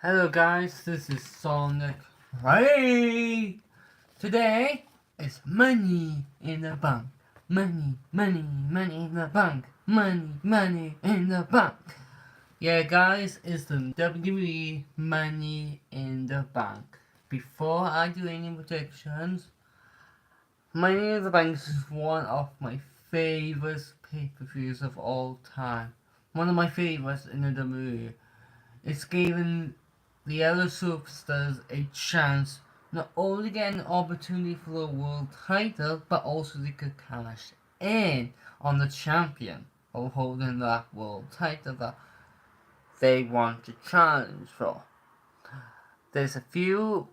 Hello guys, this is Sonic. Hey! Today is money in the bank. Money in the bank. Money in the bank. Yeah guys, it's the WWE Money in the Bank. Before I do any predictions, Money in the Bank is one of my favorite pay-per-views of all time. One of my favorites in the WWE. It's given the other superstars a chance not only get an opportunity for the world title, but also they could cash in on the champion of holding that world title that they want to challenge for. There's a few,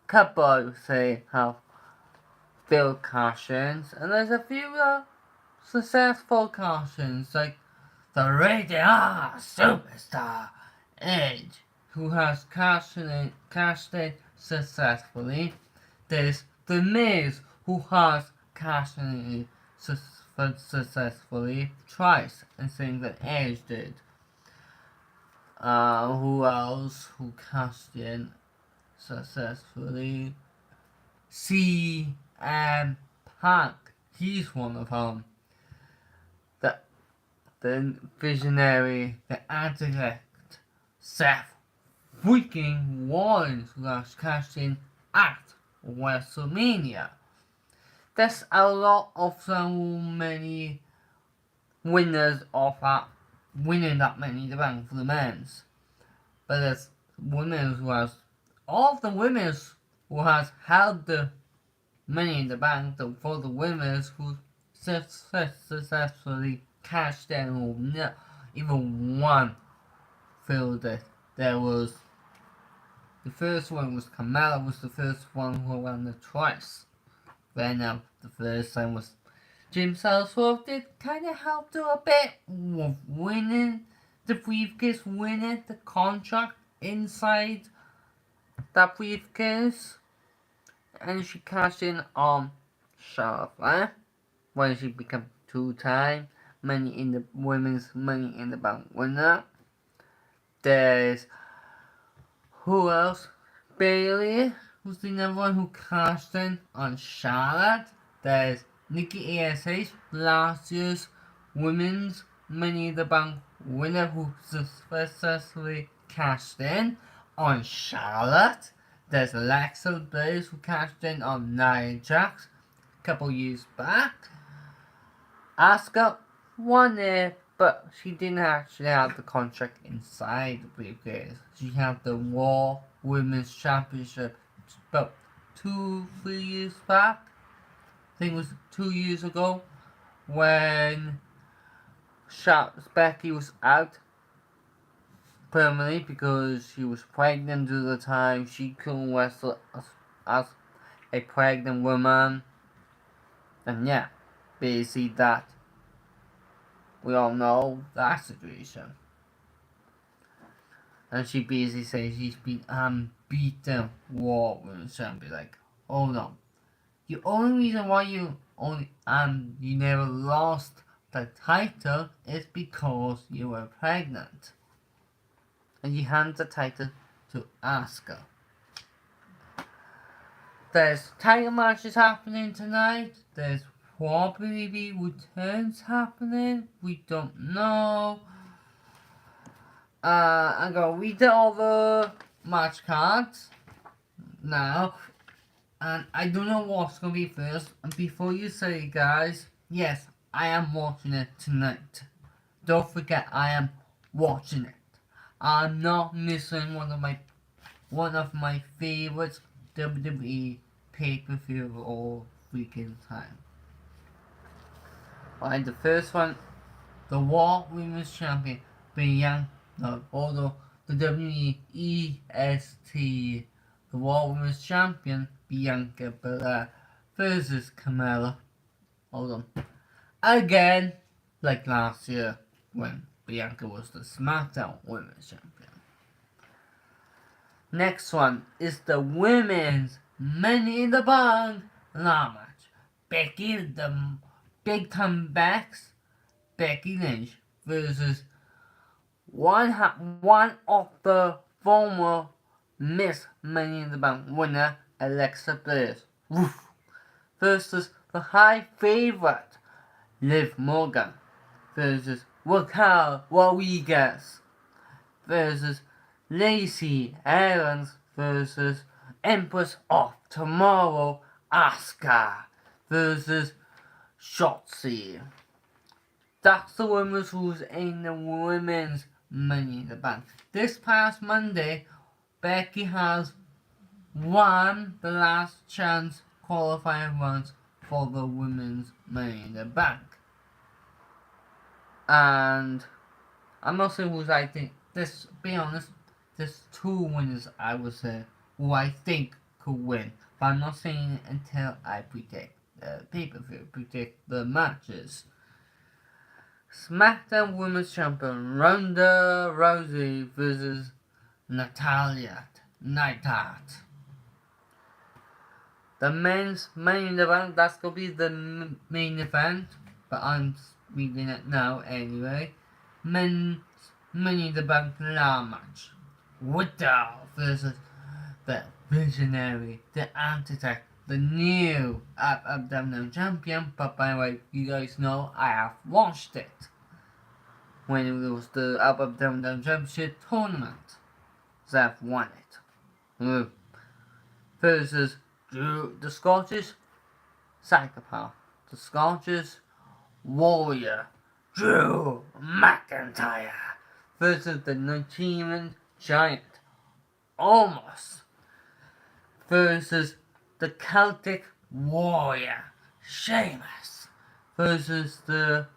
couple I would say, have failed cash-ins, and there's a few successful cash-ins, like the Rated R superstar Edge, who has cashed in successfully. There's The Miz, who has cashed in successfully twice, and same that Edge did. Who else who cashed in successfully? CM Punk, he's one of them. The visionary, the architect, Seth freaking Rollins, who has cashed in at WrestleMania. There's a lot of so many winners of that, winning that Money in the Bank for the men's. But there's women who has, all of the women who has held the Money in the Bank for the winners who successfully cashed in, or no, even one filled it. There was, the first one was Carmella, was the first one who won it twice. Then the first time was Jim Ellsworth. Did kind of help her a bit with winning the briefcase, winning the contract inside that briefcase. And she cashed in on Charlotte when she became two-time women's Money in the Bank winner. There's, who else? Bailey was the number one who cashed in on Charlotte. There's Nikki ASH, last year's women's Money in the Bank winner, who successfully cashed in on Charlotte. There's Alexa Bliss, who cashed in on Nia Jax a couple years back. Asuka won it, but she didn't actually have the contract inside the briefcase. She had the Raw Women's Championship about 2-3 years back. I think it was 2 years ago, when Becky was out permanently because she was pregnant at the time. She couldn't wrestle as a pregnant woman. And yeah, basically that. We all know that situation. And she basically says she's been unbeaten Raw Women's Champion. Like, hold on. The only reason why you never lost the title is because you were pregnant. And you hand the title to Asuka. There's title matches happening tonight. There's probably returns happening. We don't know. I'm gonna read all the match cards now. And I don't know what's gonna be first. And before you say, guys, yes, I am watching it tonight. Don't forget, I am watching it. I'm not missing one of my favorites WWE pay-per-view of all freaking time. Alright, the first one, the Raw Women's Champion, the WEST, the Raw Women's Champion, Bianca Belair versus Carmella. Hold on. Again, like last year when Bianca was the SmackDown Women's Champion. Next one is the Women's Money in the Bank ladder match. Becky, the big comebacks, Becky Lynch versus one of the former Miss Money in the Bank winner Alexa Bliss versus the high favorite Liv Morgan versus Raquel Rodriguez versus Lacey Evans versus Empress of Tomorrow Asuka versus Shotzi. That's the women's rules in the women's Money in the Bank. This past Monday, Becky has won the last chance qualifying runs for the women's Money in the Bank. And I'm not saying who I think, this, be honest, there's two winners I would say who I think could win. But I'm not saying it until I predict the pay-per-view, predict the matches. SmackDown Women's Champion Ronda Rousey versus Natalya Neidhart. The men's Money in the Bank, that's gonna be the main event, but I'm reading it now anyway. Men's Money in the Bank ladder match. Widow versus the Visionary, the Anti-Tech, the new Up Down Down champion. But by the way, you guys know I have watched it when it was the Up Down Down Championship tournament. So I've won it. Versus the Scottish Psychopath, the Scottish Warrior, Drew McIntyre versus the Nigerian Giant, Omos versus the Celtic Warrior, Sheamus versus the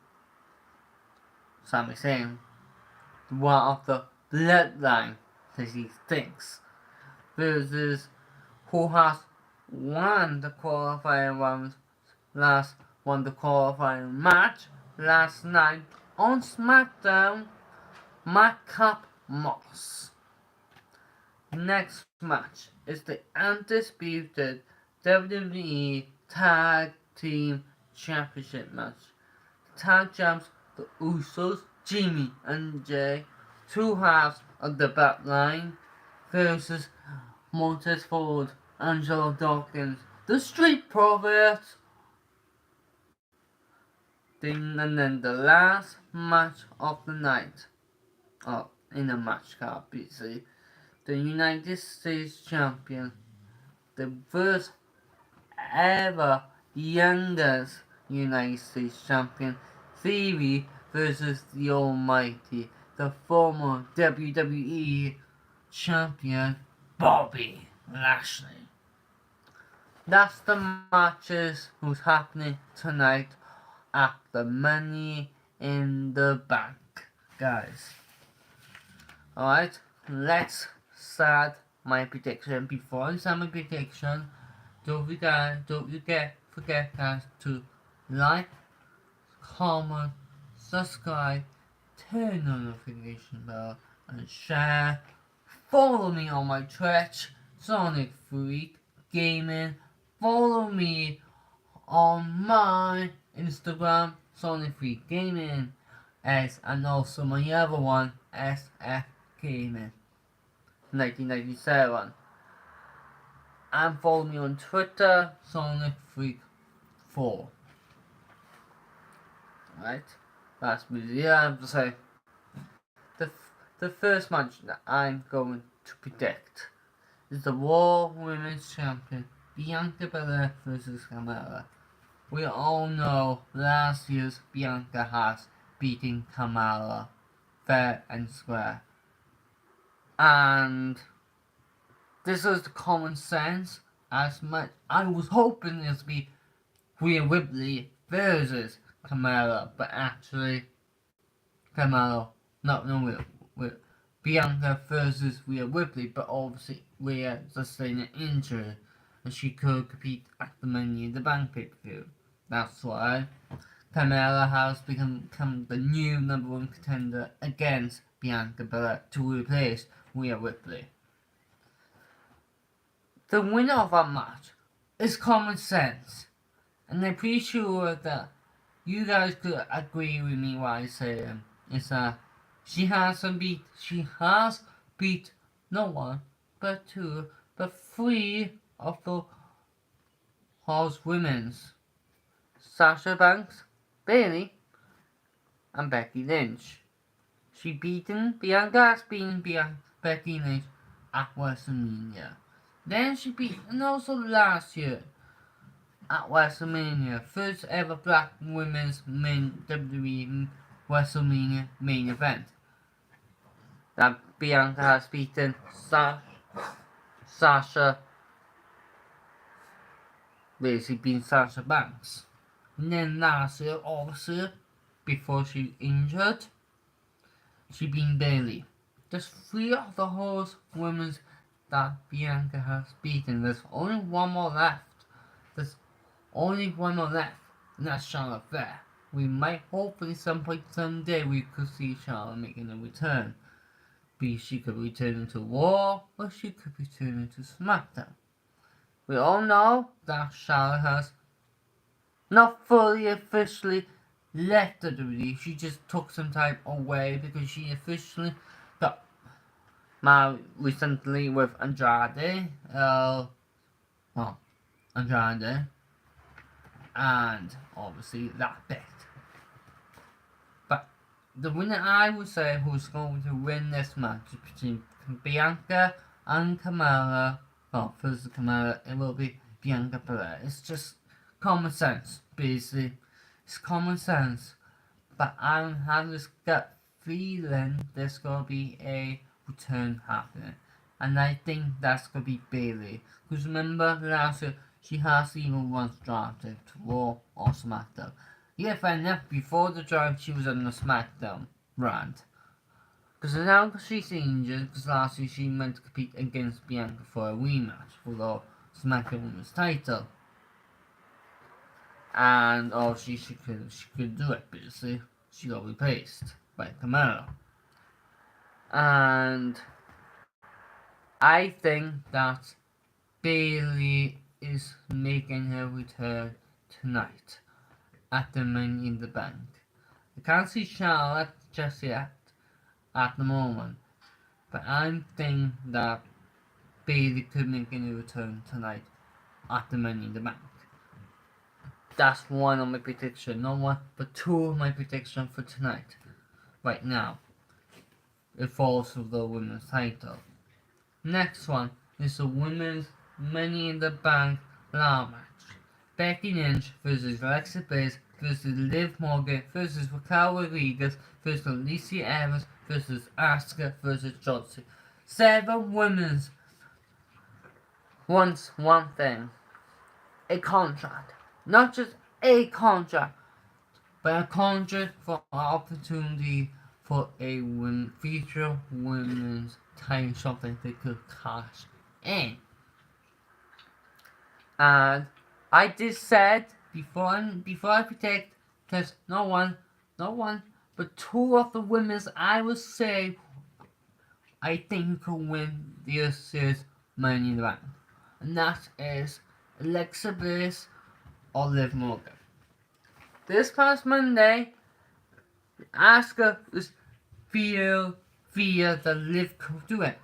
Sami Zayn, one of the Bloodline, as he thinks, versus who has won the qualifying rounds won the qualifying match last night on SmackDown, Madcap Moss. Next match is the undisputed WWE Tag Team Championship match. The tag champs, the Usos, Jimmy and Jay, two halves of the Bloodline, versus Montez Ford, Angelo Dawkins, the Street Profits. And then the last match of the night, in the match card, basically, the United States Champion, the first ever youngest United States Champion, Theory versus the Almighty, the former WWE Champion, Bobby Lashley. That's the matches who's happening tonight at the Money in the Bank, guys. Alright, let's start my prediction. Before I start my prediction, don't forget guys to like, comment, subscribe, turn on the notification bell, and share. Follow me on my Twitch, Sonic Freak Gaming. Follow me on my Instagram, Sonic Freak Gaming, and also my other one, SF Gaming 1997. And follow me on Twitter, Sonic Freak 4. Right? That's really all I have to say. The first match that I'm going to predict is the Raw Women's Champion Bianca Belair versus Carmella. We all know last year's Bianca has beaten Carmella fair and square. And this is the common sense, as much I was hoping this would be Rhea Ripley versus Carmella, but actually Carmella, Bianca versus Rhea Ripley, but obviously Rhea sustained an injury and she could compete at the Money in the Bank pay-per-view. That's why Carmella has become the new #1 contender against Bianca Belair to replace Rhea Ripley. The winner of that match is common sense, and I'm pretty sure that you guys could agree with me what I say. Is that she has beat no one, but two, but three of the horsewomen's. Sasha Banks, Bailey, and Becky Lynch. She Bianca has beaten Becky Lynch at WrestleMania. Then she beat, and also last year at WrestleMania, first ever black women's main WWE WrestleMania main event. That Bianca has beaten Sasha, basically beating Sasha Banks. And then last year, obviously, before she injured, she beat Bailey. There's three of the horse women that Bianca has beaten. There's only one more left. There's only one more left, and that's Charlotte Flair. We might hopefully someday we could see Charlotte making a return. She could return into Raw, or she could return into SmackDown. We all know that Charlotte has not fully officially left the WWE. She just took some time away because she officially got married recently with Andrade. Andrade. And obviously that bit. But the winner, I would say, who's going to win this match is between Bianca and Kamala. Well, first Kamala, it will be Bianca Belair. It's just common sense, basically. It's common sense. But I have this gut feeling there's going to be a return happening. And I think that's going to be Bailey. Because remember, last year, she has even once drafted to Raw or SmackDown. Yeah, fair enough, before the draft, she was on the SmackDown brand. Because now she's injured, because last year she meant to compete against Bianca for a rematch for the SmackDown Women's title. And obviously she could do it, basically. She got replaced by Kamala. And I think that Bailey is making her return tonight at the Money in the Bank. I can't see Charlotte just yet at the moment, but I think that Bailey could make a return tonight at the Money in the Bank. That's one of my predictions, not one, but two of my predictions for tonight. Right now, it falls for the women's title. Next one is the women's Money in the Bank ladder match. Becky Lynch versus Alexa Bliss versus Liv Morgan versus Raquel Rodriguez versus Alicia Evans versus Asuka versus Shotzi. 7 women's wants one thing. A contract. Not just a contract, but a contract for opportunity for a future women's title, something they could cash in. And I just said before I predict, there's not one, but 2 of the women's I would say I think could win this year's Money in the Bank, and that is Alexa Bliss or Liv Morgan. This past Monday, Asuka was fear that Liv could do it.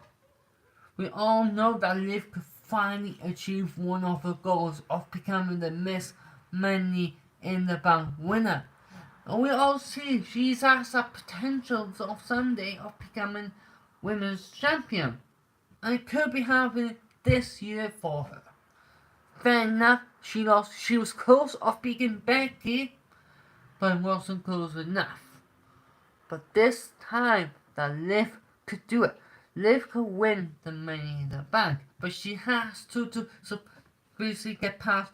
We all know that Liv could finally achieve one of her goals of becoming the Miss Money in the Bank winner. And we all see she has a potential of someday of becoming women's champion. And it could be happening this year for her. Fair enough, she was close of beating Becky, but it wasn't close enough. But this time that Liv could do it. Liv could win the Money in the Bank, but she has to basically get past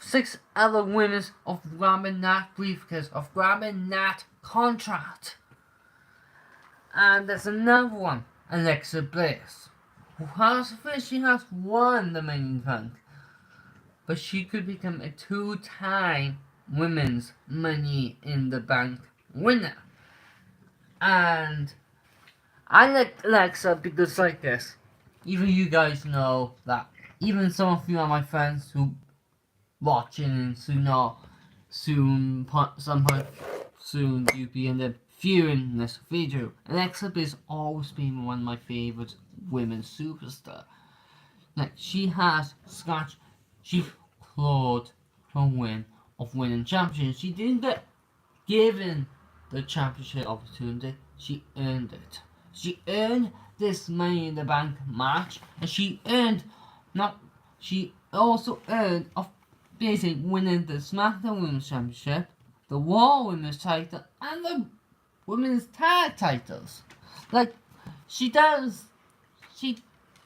6 other winners of grabbing that briefcase, of grabbing that contract. And there's another one, Alexa Bliss, who officially has won the Money in the Bank, but she could become a 2-time women's Money in the Bank winner. And I like Alexa because like this, even you guys know that, even some of you are my friends who watching and soon you'll be in the viewing this video. Alexa Bliss always been one of my favorite women superstars. Like she clawed her win of winning championship. She didn't get given the championship opportunity. She earned it. She earned this Money in the Bank match, and she also earned of basically winning the SmackDown Women's Championship, the Raw Women's title, and the Women's Tag titles. Like she did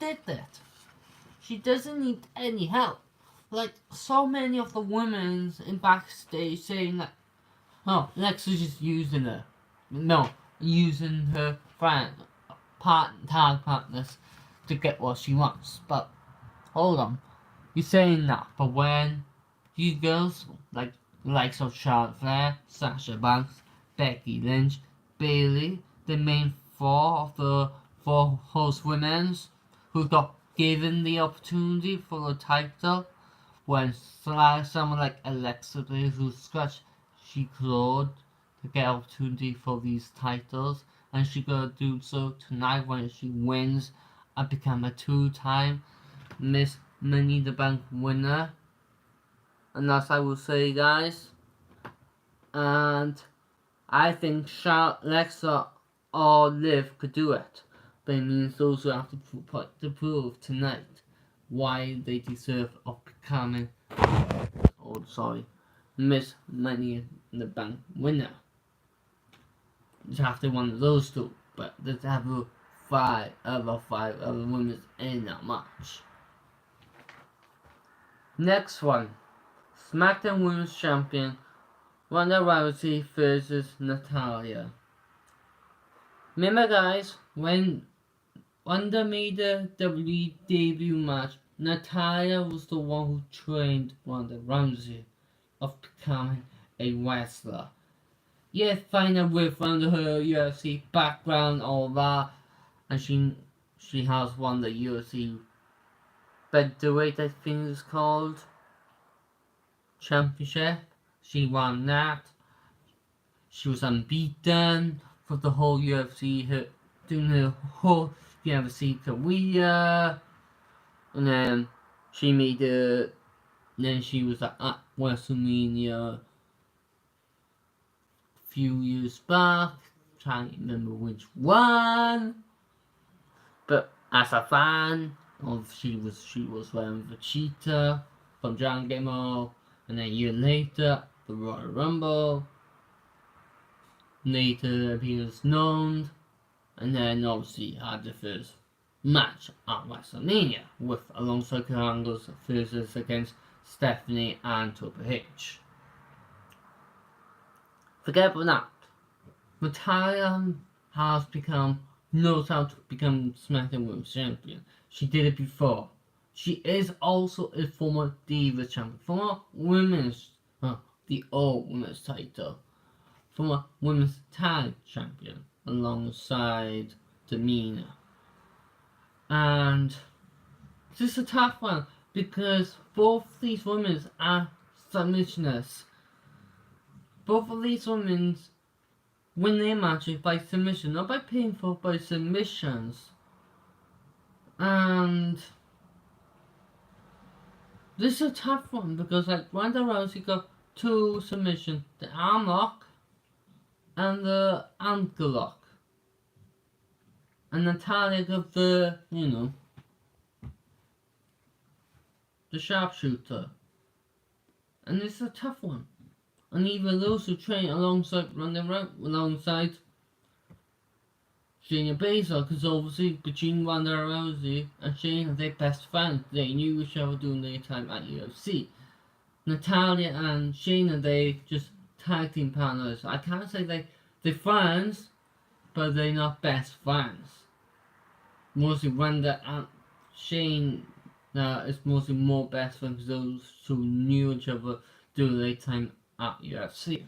that. She doesn't need any help. Like so many of the women in backstage saying that, oh, Lexa's just using her. No, using her tag partners to get what she wants. But hold on, you're saying that, but when you girls like the likes of Charlotte Flair, Sasha Banks, Becky Lynch, Bayley, the main four of the four host women's who got given the opportunity for the title, when someone like Alexa Bliss, who she clawed to get opportunity for these titles, and she gonna do so tonight when she wins and become a two-time Miss Money in the Bank winner. And that's I will say, guys. And I think Alexa or Liv could do it, but it means those who have to prove tonight why they deserve of becoming, Miss Money in the Bank winner. You have to one of those two, but there's have five other women in that match. Next one, SmackDown Women's Champion Ronda Rousey versus Natalya. Remember, guys, when Ronda made the WWE debut match, Natalya was the one who trained Ronda Rousey of becoming a wrestler. Yeah, fine with under her UFC background, all that, and she has won the UFC featherweight, I think it's called, championship. She won that. She was unbeaten for the whole UFC, doing her whole UFC career, and then she made it. Then she was at WrestleMania few years back, trying to remember which one. But as a fan of she was wearing the cheetah from Dragon Game, and then a year later the Royal Rumble. Later he was known, and then obviously had the first match at WrestleMania with alongside Kurt Angle's versus against Stephanie and Triple H. Forget about that. Natalya knows how to become SmackDown Women's Champion. She did it before. She is also a former Divas Champion, former the old Women's title, former Women's Tag Champion alongside Tamina. And this is a tough one because both these women are submissionists. Both of these women win their matches by submission, not by pinfall, by submissions. And this is a tough one because like Ronda Rousey got two submissions, the arm lock and the ankle lock. And Natalya got the sharpshooter. And it's a tough one. And even those who train alongside alongside Shayna Baszler, because obviously between Ronda Rousey and Shayna, they're best friends. They knew each other during their time at UFC. Natalya and Shayna, they just tag team partners. I can't say they're friends, but they're not best friends. Mostly Ronda and Shayna is mostly more best friends because those who knew each other during their time at UFC.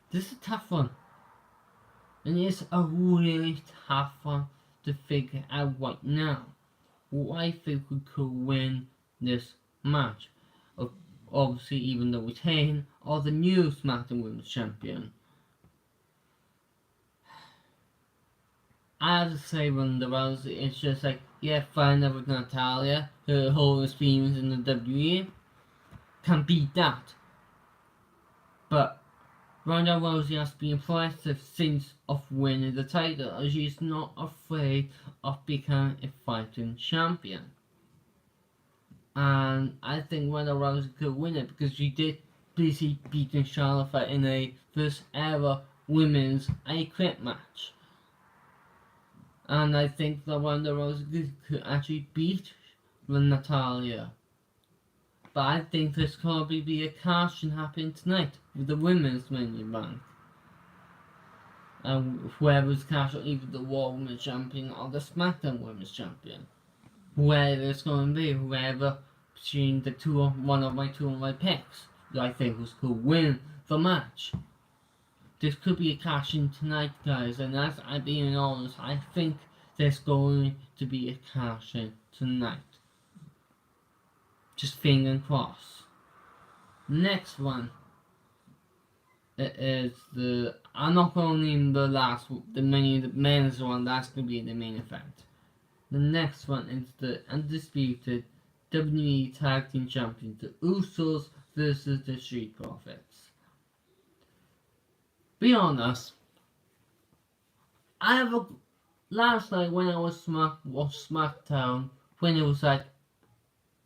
This is a tough one. And it's a really tough one to figure out right now. Who I think could win this match. obviously even though retain, or the new SmackDown Women's Champion. I have to say, Ronda Rousey, it's just like, yeah, fine with Natalia, her whole experience in the WWE, can beat that. But Ronda Rousey has been impressive since of winning the title, and she's not afraid of becoming a fighting champion. And I think Ronda Rousey could win it because she did basically beat Charlotte in a first ever women's I Quit match. And I think that Ronda Rousey could actually beat Natalia. But I think there's probably be a cash-in happening tonight with the women's Money Bank. And whoever's cash, either the Raw Women's Champion or the SmackDown Women's Champion. Whoever it's going to be, whoever between the two, one of my picks, that I think could win the match. This could be a cash-in tonight, guys, and as I'm being honest, I think there's going to be a cash-in tonight. Just finger crossed. Next one. It is I'm not going to name the men's one, that's going to be the main event. The next one is the undisputed WWE Tag Team Champions, the Usos versus the Street Profits. Be honest, last night when I was SmackDown, when it was like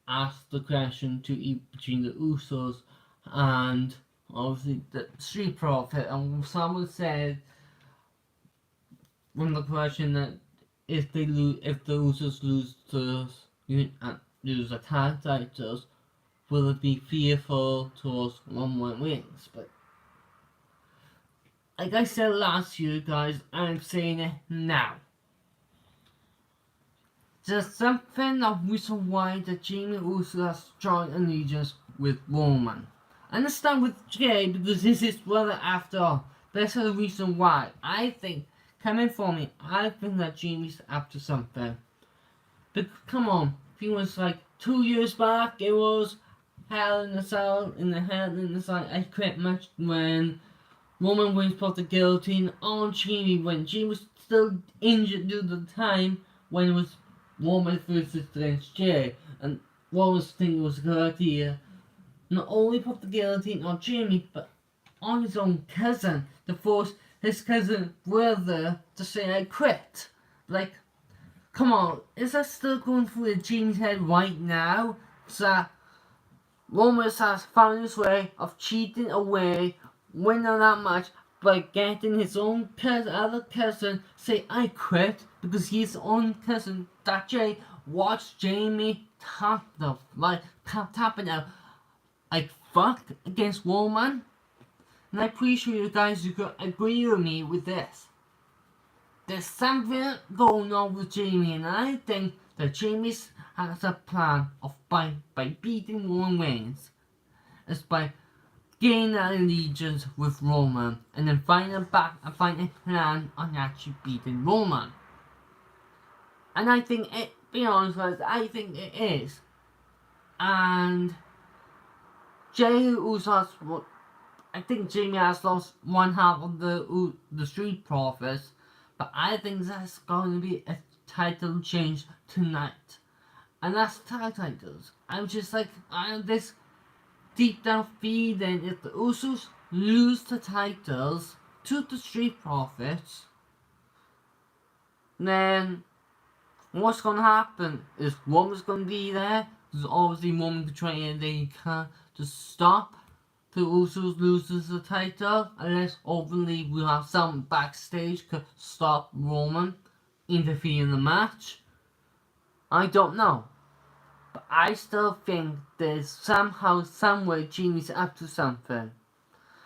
asked the question between the Usos and obviously the Street Profit, and someone said from the question that if the Usos lose the tag titles, will it be fearful towards one wins? But like I said last year, guys, I'm saying it now. There's something of reason why that Jamie Uso has joined allegiance with Roman. I understand with Jay because this is brother after all. But that's the reason why. I think, coming from me, I think that Jamie's up to something. But come on, it was like 2 years back, it was Hell in the Cell, I Quit match when Roman Reigns put the guillotine on Jamie when Jamie was still injured due to the time when it was Roman versus against Jay, and Roman's thing was a good idea. Not only put the guillotine on Jamie, but on his own cousin, to force his cousin brother to say I quit. Like, come on, is that still going through Jamie's head right now? So Roman has found his way of cheating away, winning that match by getting his own other cousin say I quit because his own cousin that Jay watched Jamie tapping out like fuck against Roman. And I'm pretty sure you guys could agree with me with this. There's something going on with Jamie, and I think that Jamie has a plan of by beating Roman Reigns is by gaining allegiance with Roman and then finding a plan on actually beating Roman. And I think be honest guys, I think it is. And Jey Uso's, I think Jamie has lost one half of the Street Profits, but I think that's going to be a title change tonight. And that's tag titles. I'm just like, I have this deep down feeling if the Usos lose the titles to the Street Profits, then what's going to happen is Roman's going to be there. Because obviously Roman can try and they can't to stop the Usos loses the title unless openly we have some backstage to stop Roman interfering in the match. I don't know. But I still think there's somehow, somewhere Jamie's up to something.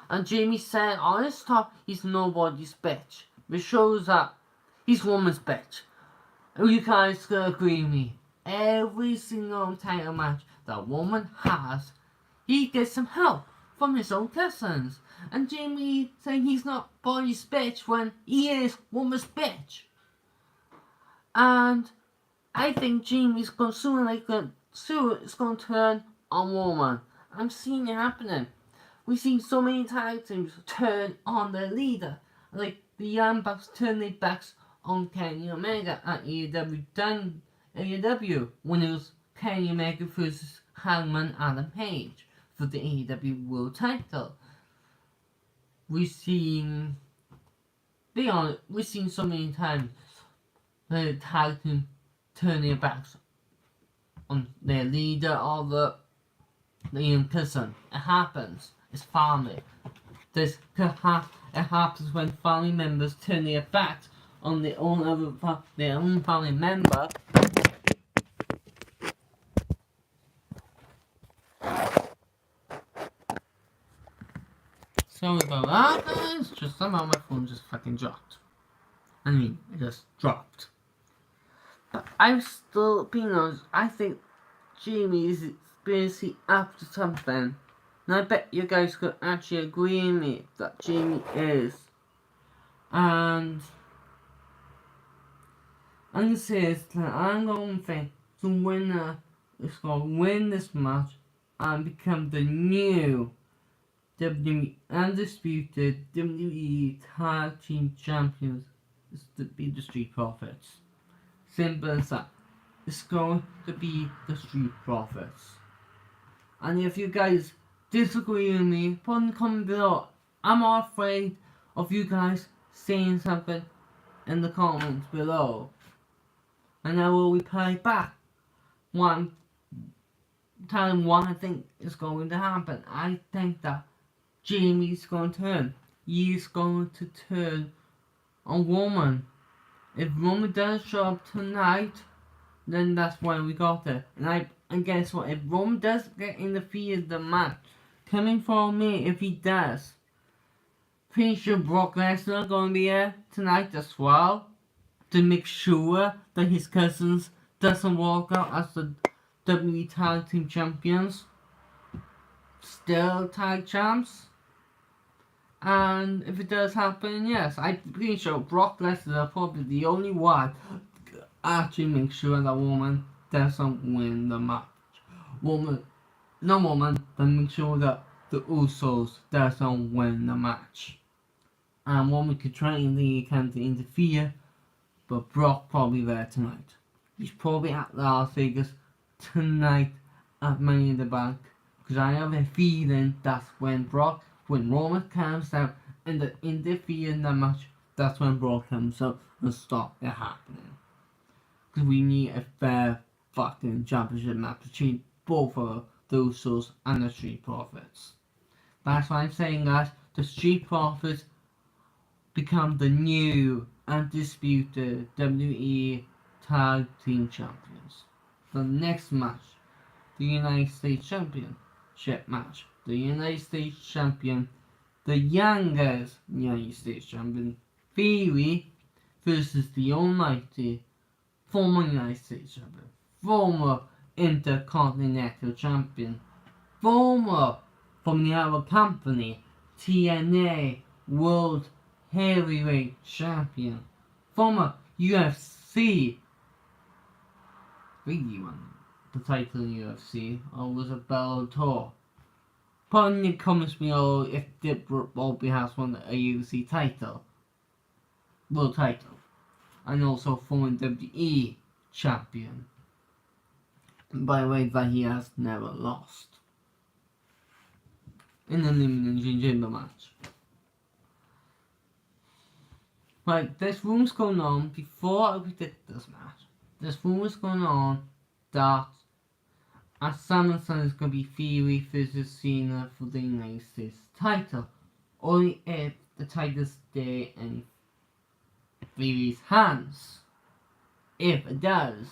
And Jamie said on his top he's nobody's bitch. Which shows that he's Roman's bitch. And you guys can agree with me. Every single title match that Roman has, he gets some help from his own cousins. And Jamie saying he's not body's bitch when he is Roman's bitch. And I think Jamie's going soon it's going to turn on Roman. I'm seeing it happening. We've seen so many tag teams turn on their leader. Like the Young Bucks turn their backs on Kenny Omega at AEW when it was Kenny Omega versus Hangman Adam Page for the AEW World Title. We've seen, be honest, we've seen so many times the tag team turn their backs on their leader or the young person. It happens. It's family. It happens when family members turn their backs on their own family member. Sorry about that, guys. Just somehow my phone just fucking dropped. I mean, it just dropped. But I'm still being honest. I think Jamie is experiencing up to something. And I bet you guys could actually agree with me that Jamie is. And I'm going to say this, that I'm going to think the winner is going to win this match and become the new WWE Undisputed WWE Tag Team Champions. It's to be the Street Profits. Simple as that. It's going to be the Street Profits. And if you guys disagree with me, put in the comment below. I'm not afraid of you guys saying something in the comments below. And I will reply back. Telling what I think is going to happen. I think that Jamie's going to turn. He's going to turn on Roman. If Roman does show up tonight, then that's when we got it. And guess what? If Roman does get in the field of the match, coming for me if he does. Pretty sure Brock Lesnar going to be here tonight as well. To make sure that his cousins doesn't walk out as the WWE Tag Team Champions. Still tag champs. And if it does happen, yes, I'm pretty sure Brock Lesnar is probably the only one to actually make sure that Roman doesn't win the match. But make sure that the Usos doesn't win the match. And Roman could try and interfere, but Brock probably there tonight. He's probably at Las Vegas tonight at Money in the Bank. Because I have a feeling that's when Roman comes out and interfere in the match, that's when Brock comes out and stop it happening. Because we need a fair fucking championship match between both of those Usos and the Street Profits. That's why I'm saying, guys, the Street Profits become the new undisputed WWE Tag Team Champions. The next match, the United States Championship match. The United States Champion, the youngest United States Champion, Theory, versus the almighty former United States Champion, former Intercontinental Champion, former from the other company, TNA World Heavyweight Champion, former UFC, really won the title in UFC, or was it Bellator? Put in the comments below if Bobby has won a UFC title, world title, and also former WWE champion. By the way, that he has never lost in the Elimination Chamber match. Right, there's rumors going on before I predict this match. There's rumors going on that at SummerSlam is going to be Theory versus Cena for the United States title. Only if the title stay in Theory's hands. If it does.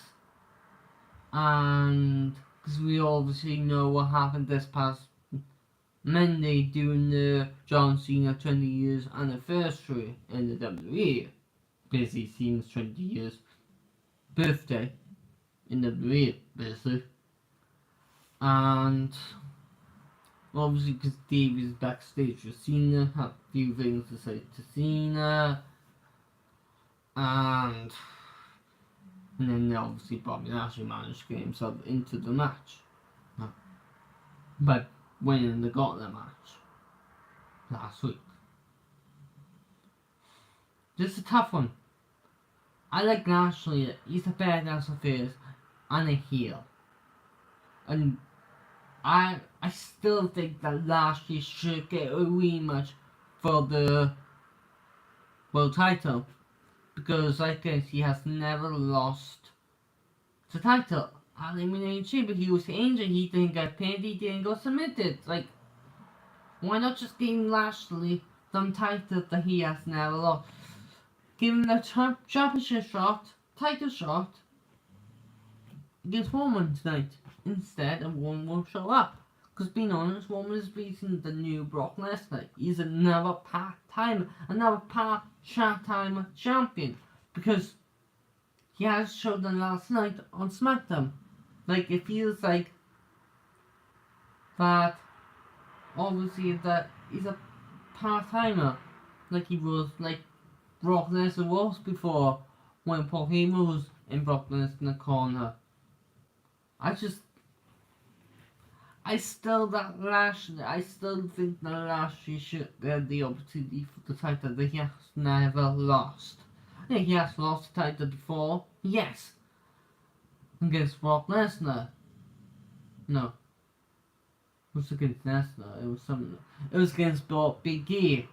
And because we obviously know what happened this past Monday during the John Cena 20 years anniversary in the WWE. Basically Cena's 20 years birthday in the WWE, basically. And obviously because Dave is backstage with Cena, had a few things to say to Cena, and then obviously Bobby Lashley managed to get himself into the match. But winning the gauntlet match last week. This is a tough one. I like Lashley. He's a badass of his and a heel. And I still think that Lashley should get a rematch for the world title. Because I guess he has never lost the title at Elimination Chamber. He was injured, he didn't get pinned, he didn't go submitted. Like, why not just give Lashley some title that he has never lost? Give him the championship shot, title shot, against Roman tonight. Instead, and Roman will show up. Because being honest, Roman is beating the new Brock Lesnar. He's another part-timer, another part-timer champion. Because he has showed them last night on SmackDown. Like, it feels like that, obviously, that he's a part-timer. Like he was, like Brock Lesnar was before, when Paul Heyman was in Brock Lesnar's corner. I still think that Lashley should get the opportunity for the title that he has never lost. I think he has lost the title before, yes. Against Brock Lesnar. No. It was against Lesnar. It was against Big E.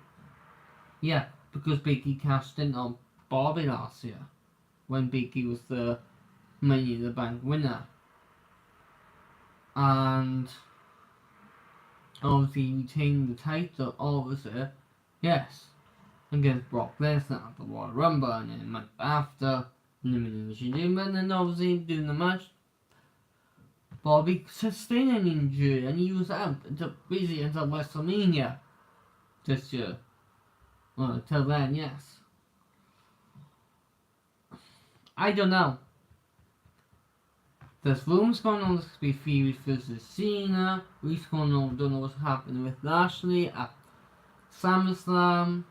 Yeah, because Big E cashed in on Bobby last year. When Big E was the Money in the Bank winner. And obviously retaining the title, obviously, yes, against Brock Lesnar at the Royal Rumble, and then a month after, Elimination Chamber, and then obviously doing the match, Bobby sustained an injury, and he was out until WrestleMania this year. Well, until then, yes. I don't know. There's rumors going on, this could be Theory versus Cena. Who's going on, don't know what's happening with Lashley at SummerSlam.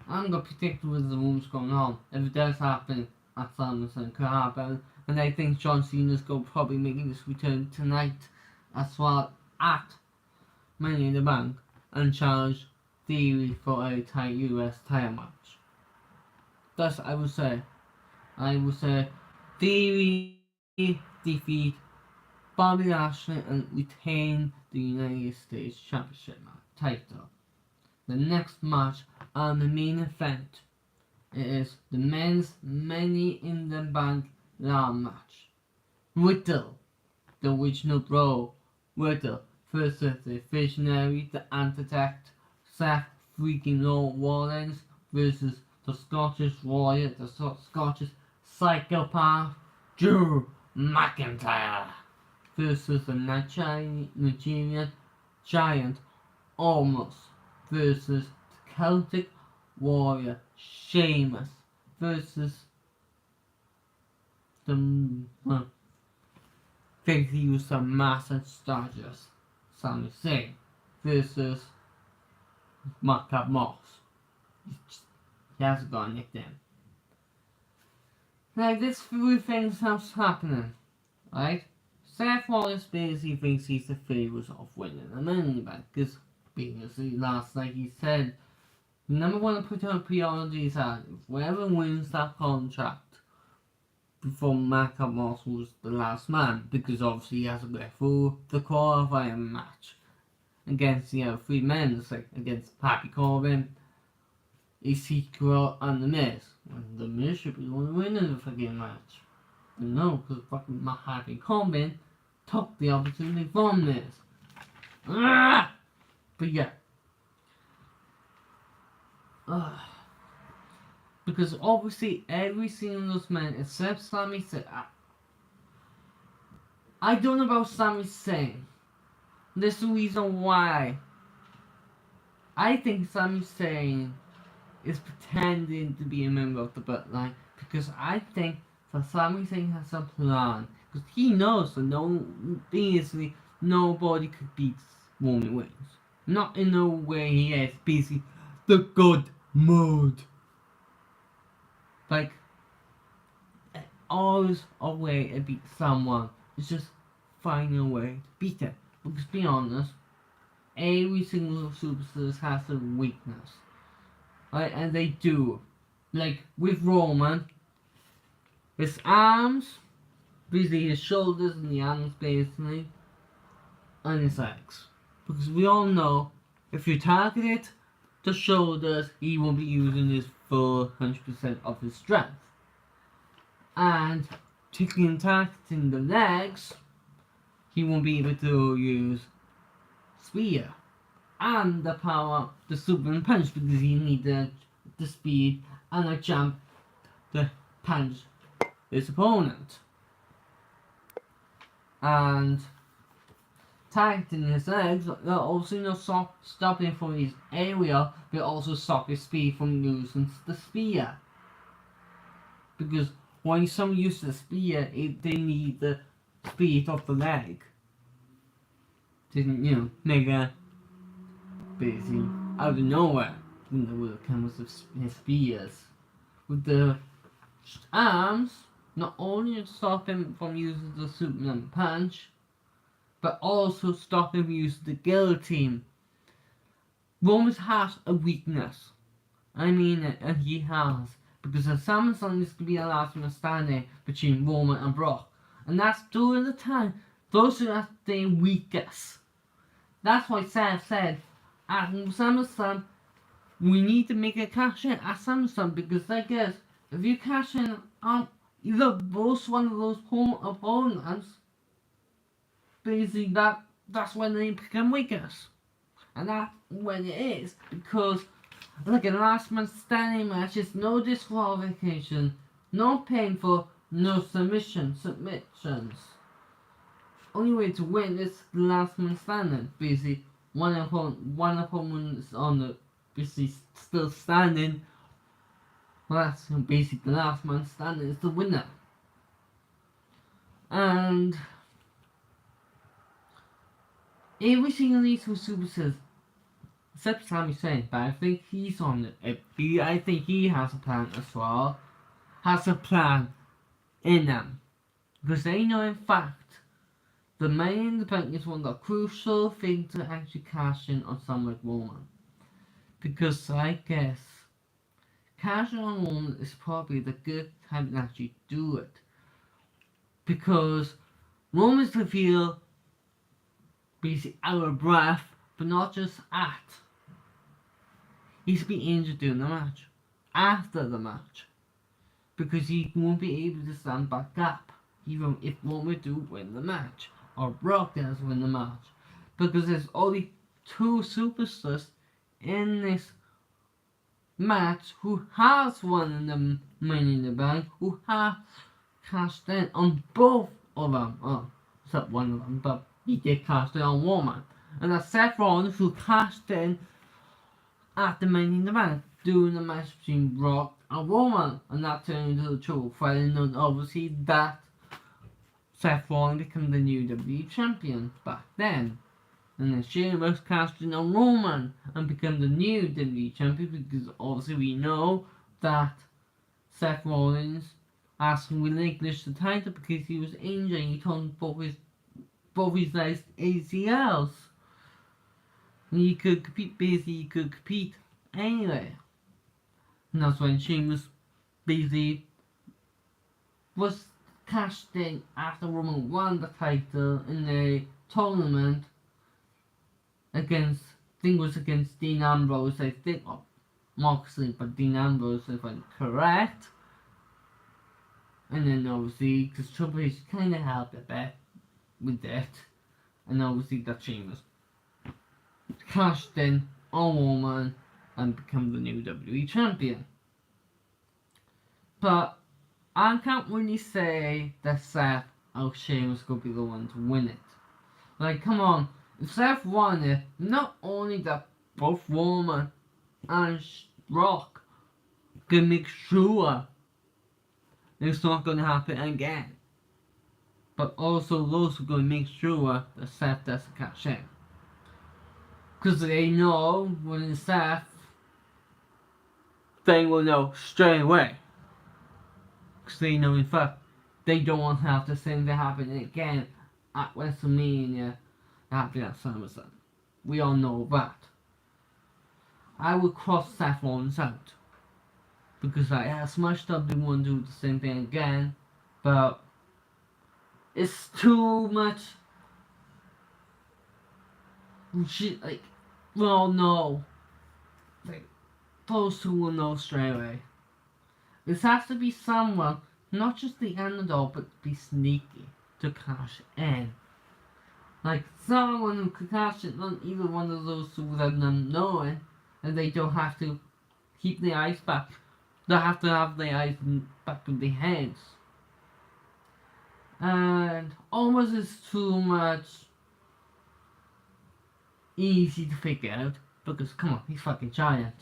I'm going to predict with the rumors going on. If it does happen at SummerSlam, it could happen. And I think John Cena's going to probably make his return tonight as well at Money in the Bank and challenge Theory for a US title match. Thus, I would say Theory defeat Bobby Lashley and retain the United States Championship title. The next match on the main event is the men's Money in the Bank ladder match. Riddle, the original bro, Riddle versus the visionary, the architect, Seth freaking Rollins versus the Scottish Warrior, the Scottish psychopath, Drew McIntyre versus the Nigerian Giant Almost versus the Celtic Warrior Sheamus versus the think he was a massive Stardust Sami Zayn versus Madcap Moss. He hasn't got a nickname. Like, this three things that's happening, right? Seth Rollins basically thinks he's the favourite of winning the Money in the Bank, because last night he said, the number one priority is that whoever wins that contract before Madcap Moss was the last man, because obviously he has to go through the qualifying match against the other three men, like against Happy Corbin, Ezekiel, and The Miz. And The Miz should be the one winning the fucking match. But no, because fucking Happy Corbin took the opportunity from Miz. But yeah. Because obviously every single of those men except Sami Zayn. I don't know about Sami Zayn. There's the reason why. I think Sami Zayn is pretending to be a member of the Bloodline, because I think that Sami Zayn has a plan, because he knows that basically nobody could beat Roman Reigns. Not in no way he is basically the good mode. Like, always a way to beat someone. It's just finding a way to beat it. Because be honest, every single superstar has a weakness. Right? And they do. Like with Roman, his arms, basically his shoulders and the arms basically, and his legs. Because we all know, if you target it, the shoulders, he won't be using his full 100% of his strength. And targeting the legs, he won't be able to use spear and the power, the Superman punch, because he needs the speed and a jump to punch his opponent. And targeting his legs, they're also not stopping from his area, but also stop his speed from using the spear. Because when someone uses the spear, they need the speed of the leg to, make a basically out of nowhere when it comes with his spears. With the arms, not only stop him from using the Superman punch, but also stop him using the guillotine. Roman has a weakness. I mean it, and he has. Because the SummerSlam is going to be the last one standing between Roman and Brock. And that's during the time those are at their weakest. That's why Seth said, at SummerSlam, we need to make a cash in at SummerSlam. Because I guess, if you cash in on either one of those home opponents, basically that's when they become weakest. And that's when it is. Because like a last man standing match, is no disqualification, no painful, no submissions. Only way to win is the last man standing. Basically, one opponent is on the basically still standing. Well, that's basically the last man standing is the winner. And every single of these two superstars, except Sami Zayn, but I think he's on it. I think he has a plan as well. Has a plan in them. Because they know, in fact, the Money in the Bank is one of the crucial things to actually cash in on someone like Roman. Because I guess cashing on Roman is probably the good time to actually do it. Because Roman's to feel basically out of breath, but not just at. He's been injured during the match, after the match, because he won't be able to stand back up, even if Roman do win the match, or Brock does win the match, because there's only two superstars in this match who has won the Money in the Bank, who have cashed in on both of them, except one of them, but he did cash in on Roman, and that's Seth Rollins, who cashed in at the Money in the Bank during the match between Brock and Roman, and that turned into the triple threat, and obviously that Seth Rollins became the new WWE champion back then. And then Sheamus cashed in on Roman and became the new WWE champion, because obviously we know that Seth Rollins asked him to relinquish the title because he was injured. He torn both his legs ACLs. And he could compete, basically he could compete anyway. And that's when Sheamus basically was cashed in after Roman won the title in a tournament against, I think it was against Dean Ambrose, I think, or Moxley, but Dean Ambrose if I'm correct. And then obviously, because Triple H kind of helped a bit with it, and obviously that Sheamus cashed in on Roman and become the new WWE champion. But I can't really say that Seth or Sheamus could be the one to win it. Like, come on, if Seth won it, not only that both Roman and Brock can make sure it's not going to happen again, but also those are going to make sure that Seth doesn't cash in. Because they know when it's Seth, they will know straight away. Because they know, in fact, they don't want to have the same thing happen again at WrestleMania. after that SummerSlam. We all know that. I would cross Seth Rollins out. Because as much as they want to do the same thing again, but it's too much. Like, well, no. Like, those two will know straight away. This has to be someone, not just the underdog, but be sneaky to cash in. Like, someone who could cash in on either one of those two without them knowing, and they don't have to keep the eyes back. They have to have the eyes back of their heads. And almost is too much easy to figure out, because come on, he's fucking giant.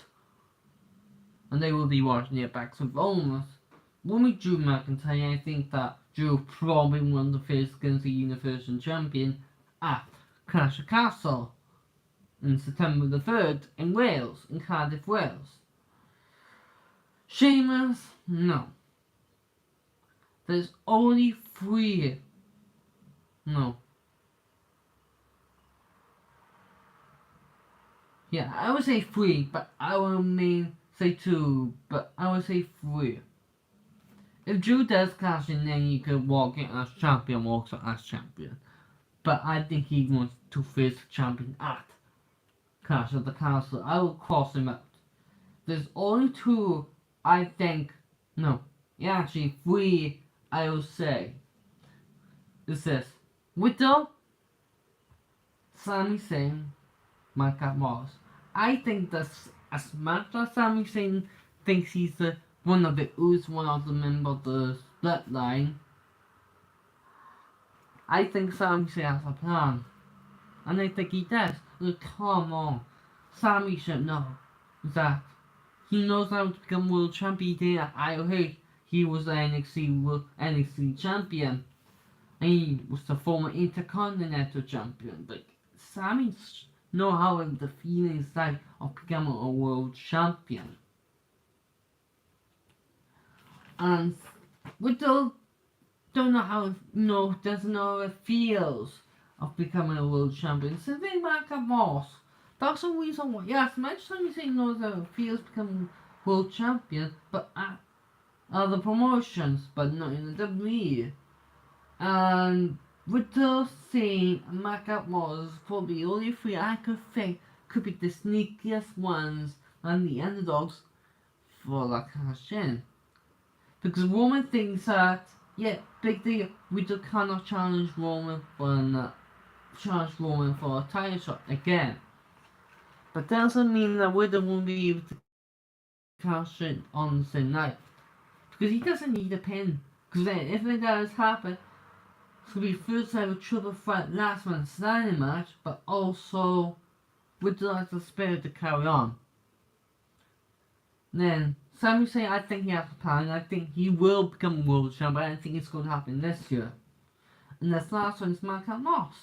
And they will be watching their backs with almost. When we Drew McIntyre, I think that Drew probably won the first against the Universal Champion at Clash of Castle on September the 3rd in Wales, in Cardiff, Wales. Sheamus, no. There's only 3. No. Yeah, I would say 3, but I would say 2, but I would say 3. If Drew does cash in, then he could walk in as champion, walks out as champion. But I think he wants to face champion at Clash of the Castle. I will cross him out. There's only 2, I think. No, yeah, actually 3, I will say. It says Whittle, Sami Zayn, Madcap Moss. I think that as much as Sami Zayn thinks he's one of the members of the Bloodline, I think Sami Zayn has a plan. And I think he does. Look, come on. Sami should know that he knows how to become world champion at IOH. He was the NXT champion. And he was the former Intercontinental champion. Like, Sami know how the feeling is like of becoming a world champion. And Whittle don't know how doesn't know how it feels of becoming a world champion. Same thing like a boss. That's the reason why. Yes, much time you say knows how it feels becoming world champion, but at other promotions, but not in the WWE. And Whittle, Zayn, and Madcap was probably the only 3 I could think could be the sneakiest ones and the underdogs for that cash in. Because Roman thinks that, yeah, big deal, Whittle cannot challenge Roman for a title shot again. But that doesn't mean that Whittle won't be able to cash in on the same night. Because he doesn't need a pin. Because then, if it does happen, it's going to be first ever triple threat last man standing match, but also Whittle has the spirit to carry on. Then, Sami Zayn, I think he has a plan. I think he will become world champion. I don't think it's going to happen this year. And this last one is Madcap Moss.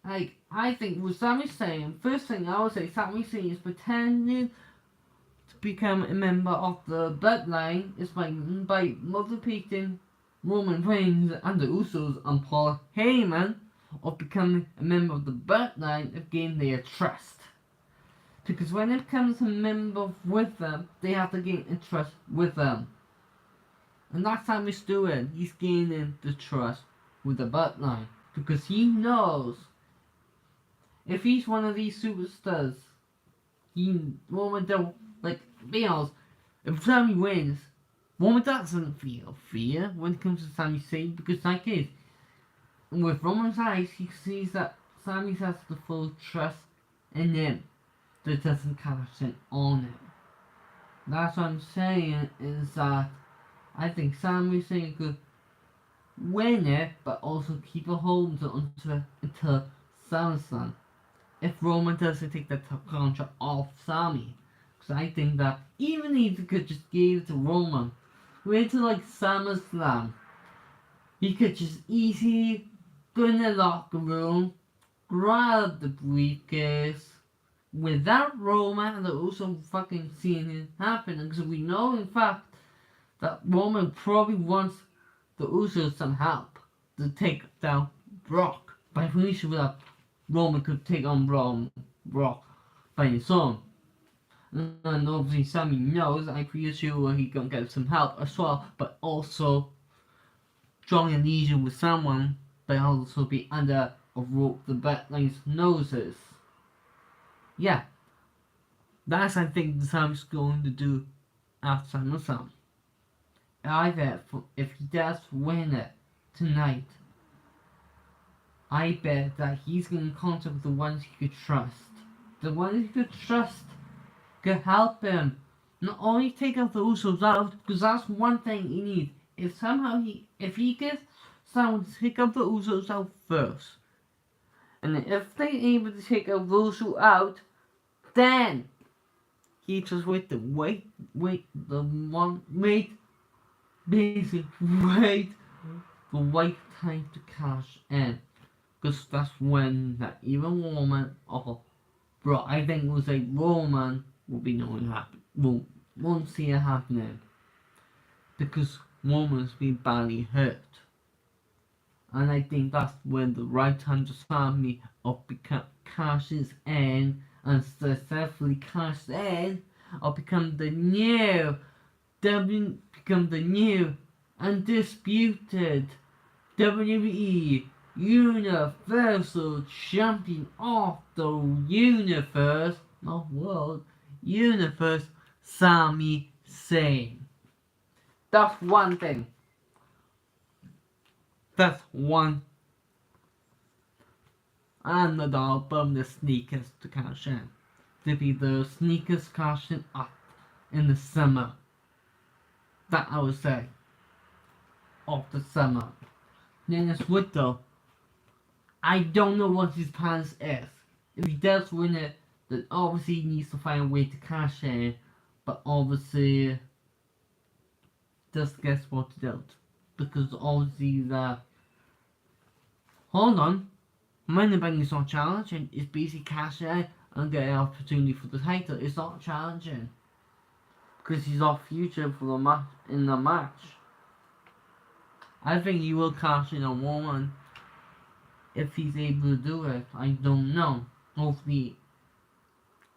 Like, I think with Sami Zayn, first thing I would say, Sami Zayn is pretending to become a member of the Bloodline is by motivating Roman Reigns and the Usos and Paul Heyman of becoming a member of the Bloodline of gaining their trust. Because when it becomes a member with them, they have to gain a trust with them. And that's how he's doing. He's gaining the trust with the Bloodline. Because he knows if he's one of these superstars, Roman don't, like, be honest, if Sami wins, Roman doesn't feel fear when it comes to Sami Zayn, because like it, with Roman's eyes, he sees that Sami has the full trust in him that doesn't cash in on him. That's what I'm saying, is that I think Sami Zayn could win it, but also keep a hold onto it until SummerSlam. If Roman doesn't take the contract off Sami. Because I think that even if he could just give it to Roman, wait till like SummerSlam, he could just easily go in the locker room, grab the briefcase, without Roman and also fucking seeing it happen. Because we know in fact that Roman probably wants the Usos some help to take down Brock. But I'm pretty sure that Roman could take on Brock by his own. And obviously Sammy knows, I'm pretty sure he gonna get some help as well, but also drawing a legion with someone, but also be under a rope the backline's noses. Yeah, that's I think Sam's going to do after SummerSlam. I bet if he does win it tonight, I bet that he's going to contact the ones he could trust. The ones he could trust could help him. Not only take out the Usos out, because that's one thing he needs. If he gets someone to take out the Usos out first, and if they're able to take out the Usos out, then he just basically wait the right time to cash in. Because that's when that either Roman or Brock, I think it was like Roman will be knowing happen. Won't see it happening. Because Roman's been badly hurt. And I think that's when the right time to Sammy cashes in and successfully cashed in or become the new undisputed WWE Universal Champion of the Universe, not world, Universe, Sami Zayn. That's one thing. That's one. And I'll bum the sneakers to cash in. To be the sneakers cashing up in the summer. That I would say. Of the summer. Then it's winter. I don't know what his plans is. If he does win it, then obviously he needs to find a way to cash in. But obviously, just guess what he does. Because obviously hold on. Money in the Bank is not challenging. It's basically cash in and get an opportunity for the title. It's not challenging. Because he's off future for the in the match. I think he will cash in on Roman if he's able to do it. I don't know. Hopefully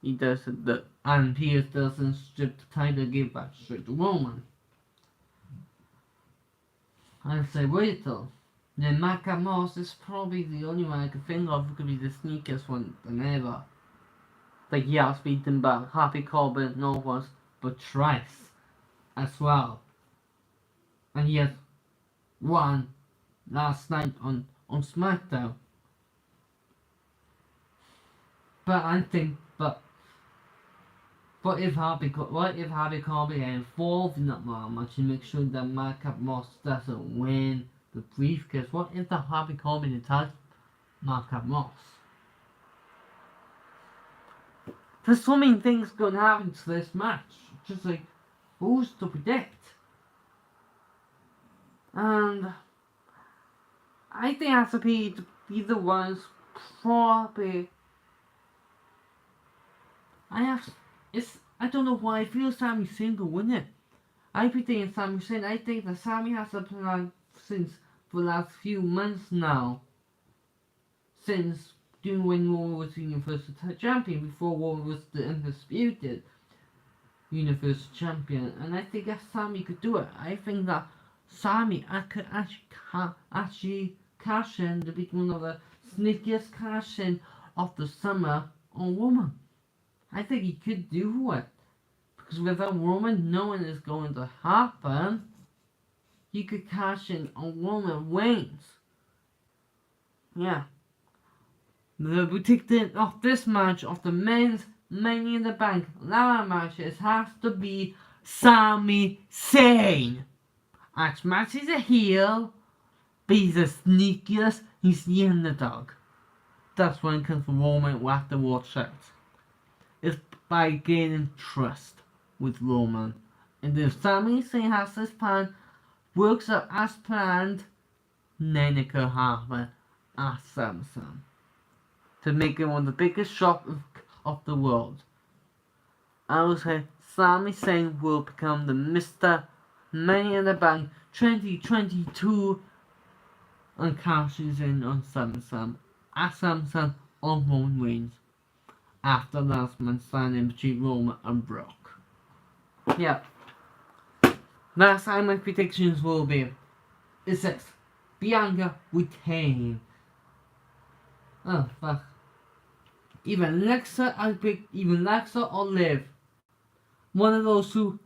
he does it, and Pierce doesn't strip the title and give back straight to Roman. I'd say wait till. Then Madcap Moss is probably the only one I can think of who could be the sneakiest one than ever. Like he has beaten back Happy Corbin not once but twice as well. And he has won last night on SmackDown. But I think what if Happy Corbin is involved in that match and make sure that Madcap Moss doesn't win the briefcase? What if the Happy Corbin attacks Madcap Moss? There's so many things going to happen to this match. Just like, who's to predict? And I think it has to be the ones probably. I don't know why I feel Sami Zayn will win it. I predict Sami Zayn. I think that Sami has a plan since for the last few months now. Since when Roman was the Universal Champion, before Roman was the undisputed Universal Champion, and I think that Sami could do it. I think that Sami could actually cash in to be one of the sneakiest cash in of the summer on Roman. I think he could do it. Because without Roman knowing it's going to happen, he could cash in on Roman Reigns. Yeah. The predicted of this match of the men's Money in the Bank ladder matches has to be Sami Zayn. As much as a heel, but he's the sneakiest, he's the underdog. That's when it comes from Roman, we have to watch out. It's by gaining trust with Roman. And if Sami Zayn has this plan, works out as planned, then it could happen at SummerSlam. To make it one of the biggest shots of the world. I would say Sami Zayn will become the Mr. Money in the Bank 2022 and cashes in on SummerSlam at SummerSlam on Roman Reigns after last month's signing between Roman and Brock. Yep. Last time my predictions will be, it says Bianca retain. Oh fuck. Either Lexa, I pick either Lexa or Liv. One of those two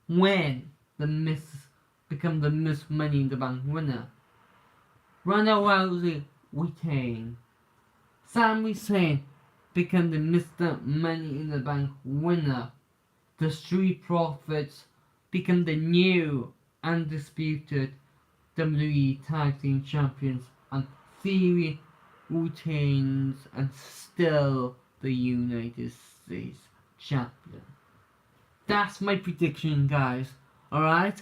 win the Miss, become the Miss Money in the Bank winner. Ronda Rousey retain. Sami Zayn become the Mr. Money in the Bank winner. The Street Profits become the new undisputed WWE Tag Team Champions, and Theory retains and still the United States Champion. That's my prediction, guys. Alright?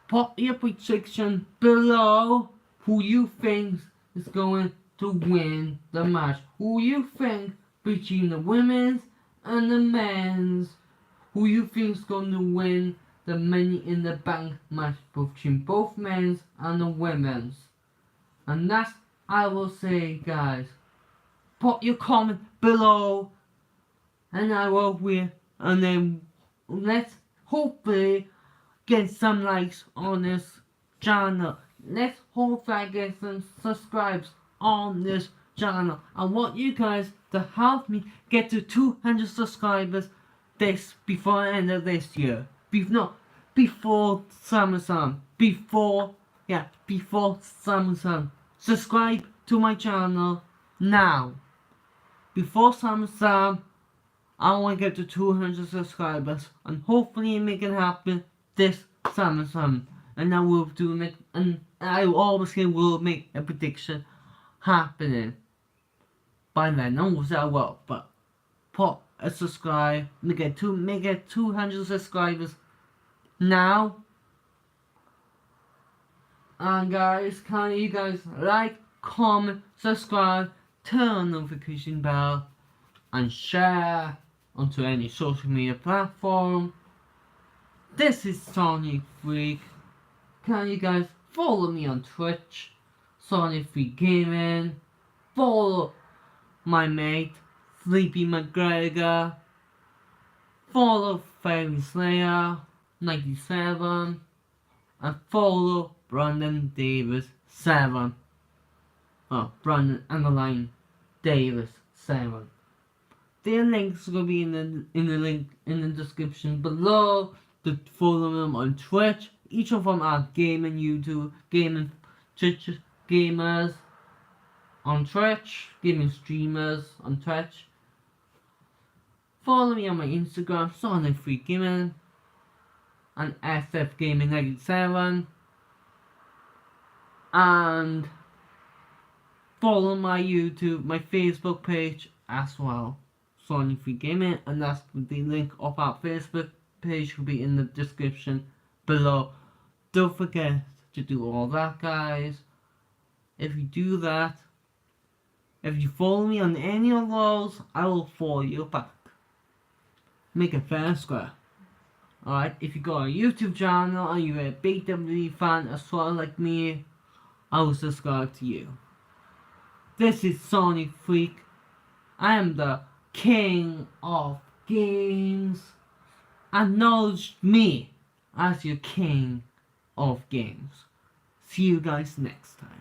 Put your prediction below who you think is going to win the match. Who you think between the women's and the men's. Who you think is going to win the Money in the Bank match between both men's and the women's. And that's I will say, guys. Put your comment below and I will read, and then let's hopefully get some likes on this channel. Let's hopefully I get some subscribes on this channel. I want you guys to help me get to 200 subscribers before the end of this year. Before SummerSlam. Before SummerSlam. Subscribe to my channel now. Before SummerSlam, I want to get to 200 subscribers, and hopefully make it happen this SummerSlam. And I will do it, and I obviously will make a prediction happening by then. I won't say I will, but put a subscribe, make it 200 subscribers now. And guys, can you guys like, comment, subscribe, turn on the notification bell, and share onto any social media platform. This is Sonic Freak. Can you guys follow me on Twitch, Sonic Freak Gaming. Follow my mate Sleepy McGregor. Follow Fairy Slayer 97, and follow Brandon Davis 7. Oh, Brandon _ Davis 7. Their links will be in the description below. To follow them on Twitch. Each of them are gaming YouTube, gaming Twitch gamers on Twitch, gaming streamers on Twitch. Follow me on my Instagram, Sonic Freak Gaming, and SF Gaming 97, and follow my YouTube, my Facebook page as well, Sonic Freak Gaming, and that's the link of our Facebook page will be in the description below. Don't forget to do all that, guys. If you do that, if you follow me on any of those, I will follow you back. Make it fair and square. Alright, if you got a YouTube channel and you're a big WWE fan as well like me, I will subscribe to you. This is Sonic Freak. I am the king of games. Acknowledge me as your king of games. See you guys next time.